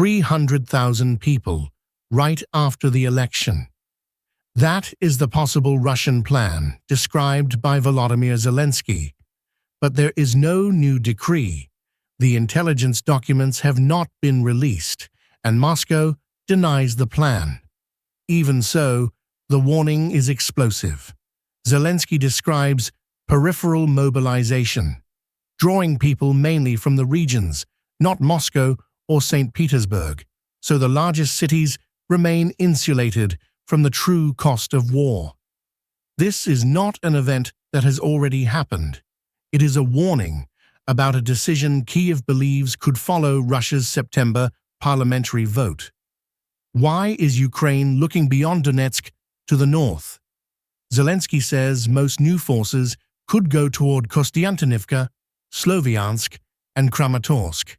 300,000 people right after the election. That is the possible Russian plan described by Volodymyr Zelenskyy. But there is no new decree. The intelligence documents have not been released, and Moscow denies the plan. Even so, the warning is explosive. Zelenskyy describes peripheral mobilization, drawing people mainly from the regions, not Moscow or St. Petersburg, so the largest cities remain insulated from the true cost of war. This is not an event that has already happened. It is a warning about a decision Kyiv believes could follow Russia's September parliamentary vote. Why is Ukraine looking beyond Donetsk to the north? Zelenskyy says most new forces could go toward Kostiantynivka, Sloviansk, and Kramatorsk.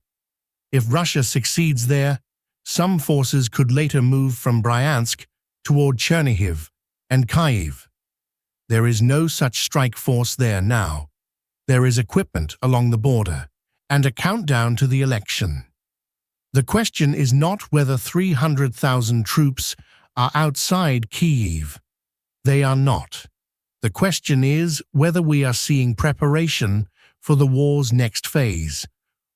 If Russia succeeds there, some forces could later move from Bryansk toward Chernihiv and Kyiv. There is no such strike force there now. There is equipment along the border and a countdown to the election. The question is not whether 300,000 troops are outside Kyiv. They are not. The question is whether we are seeing preparation for the war's next phase,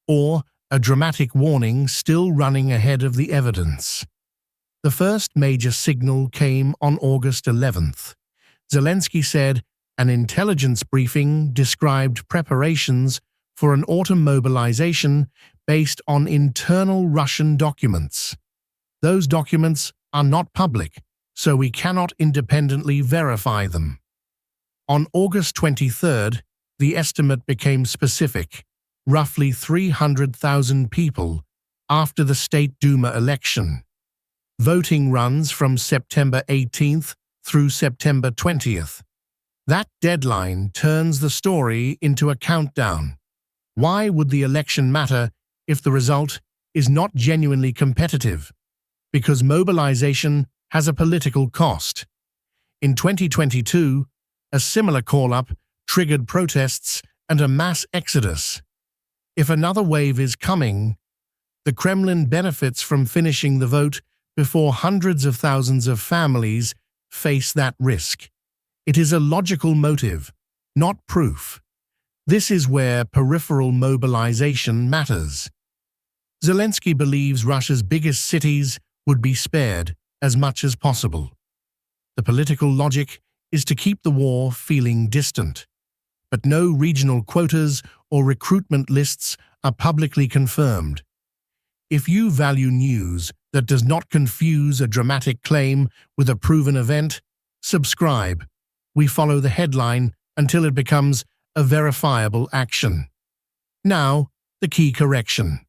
or a dramatic warning still running ahead of the evidence. The first major signal came on August 11th. Zelenskyy said an intelligence briefing described preparations for an autumn mobilization based on internal Russian documents. Those documents are not public, so we cannot independently verify them. On August 23rd, the estimate became specific, roughly 300,000 people after the State Duma election. Voting runs from September 18th through September 20th. That deadline turns the story into a countdown. Why would the election matter if the result is not genuinely competitive? Because mobilization has a political cost. In 2022, a similar call-up triggered protests and a mass exodus. If another wave is coming, the Kremlin benefits from finishing the vote before hundreds of thousands of families face that risk. It is a logical motive, not proof. This is where peripheral mobilization matters. Zelenskyy believes Russia's biggest cities would be spared as much as possible. The political logic is to keep the war feeling distant. But no regional quotas or recruitment lists are publicly confirmed. If you value news that does not confuse a dramatic claim with a proven event, subscribe. We follow the headline until it becomes a verifiable action. Now, the key correction.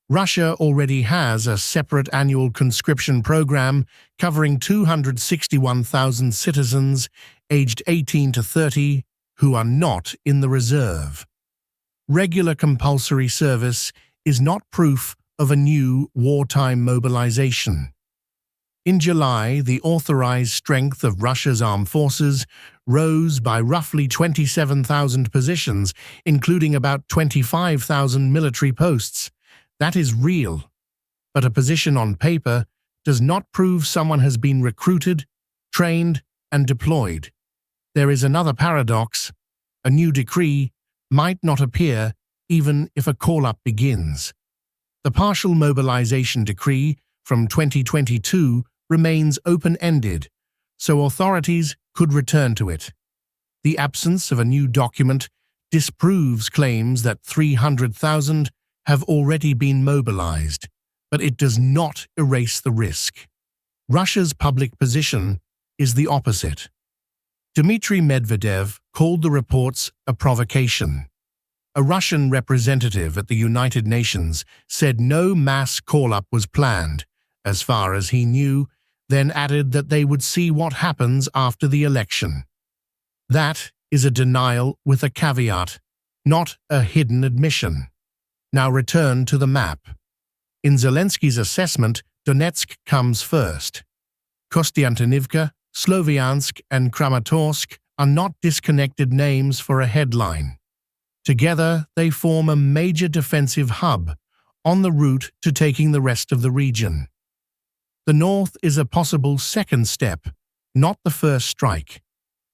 Russia already has a separate annual conscription program covering 261,000 citizens aged 18 to 30 who are not in the reserve. Regular compulsory service is not proof of a new wartime mobilization. In July, the authorized strength of Russia's armed forces rose by roughly 27,000 positions, including about 25,000 military posts. That is real, but a position on paper does not prove someone has been recruited, trained, and deployed. There is another paradox. A new decree might not appear even if a call-up begins. The partial mobilization decree from 2022 remains open-ended, so authorities could return to it. The absence of a new document disproves claims that 300,000 have already been mobilized, but it does not erase the risk. Russia's public position is the opposite. Dmitry Medvedev called the reports a provocation. A Russian representative at the United Nations said no mass call-up was planned, as far as he knew, then added that they would see what happens after the election. That is a denial with a caveat, not a hidden admission. Now return to the map. In Zelenskyy's assessment, Donetsk comes first. Kostiantynivka, Sloviansk, and Kramatorsk are not disconnected names for a headline. Together, they form a major defensive hub on the route to taking the rest of the region. The north is a possible second step, not the first strike.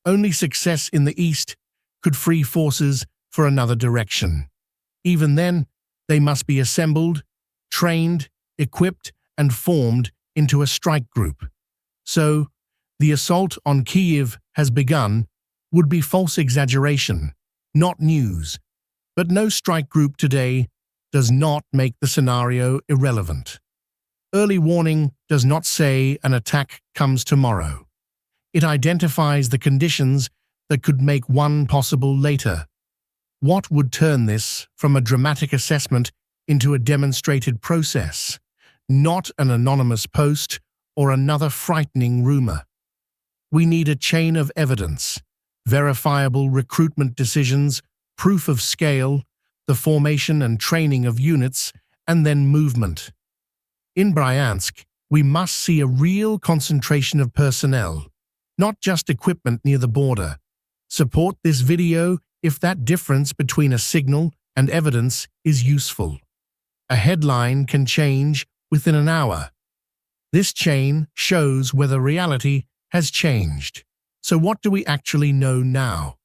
Only success in the east could free forces for another direction. Even then, they must be assembled, trained, equipped, and formed into a strike group. So, the assault on Kyiv has begun would be false exaggeration, not news. But no strike group today does not make the scenario irrelevant. Early warning does not say an attack comes tomorrow. It identifies the conditions that could make one possible later. What would turn this from a dramatic assessment into a demonstrated process, not an anonymous post or another frightening rumor? We need a chain of evidence, verifiable recruitment decisions, proof of scale, the formation and training of units, and then movement. In Bryansk, we must see a real concentration of personnel, not just equipment near the border. Support this video if that difference between a signal and evidence is useful. A headline can change within an hour. This chain shows whether reality has changed. So what do we actually know now?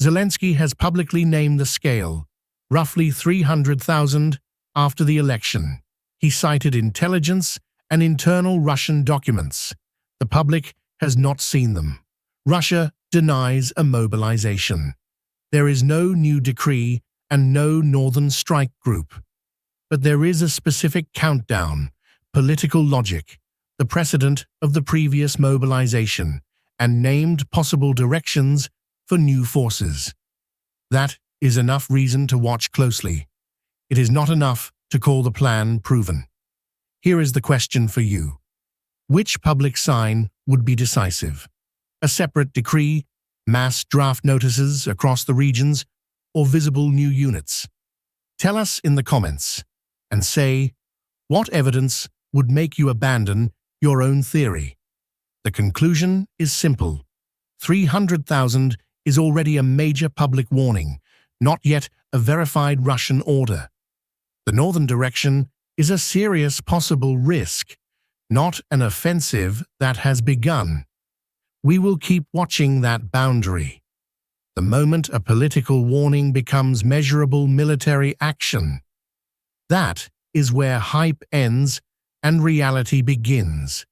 Zelenskyy has publicly named the scale, roughly 300,000 after the election. He cited intelligence and internal Russian documents. The public has not seen them. Russia denies a mobilization. There is no new decree and no Northern Strike Group. But there is a specific countdown, political logic, the precedent of the previous mobilization, and named possible directions for new forces. That is enough reason to watch closely. It is not enough to call the plan proven. Here is the question for you. Which public sign would be decisive? A separate decree, mass draft notices across the regions, or visible new units? Tell us in the comments and say, what evidence would make you abandon your own theory? The conclusion is simple. 300,000 is already a major public warning, not yet a verified Russian order. The northern direction is a serious possible risk, not an offensive that has begun. We will keep watching that boundary. The moment a political warning becomes measurable military action, that is where hype ends and reality begins.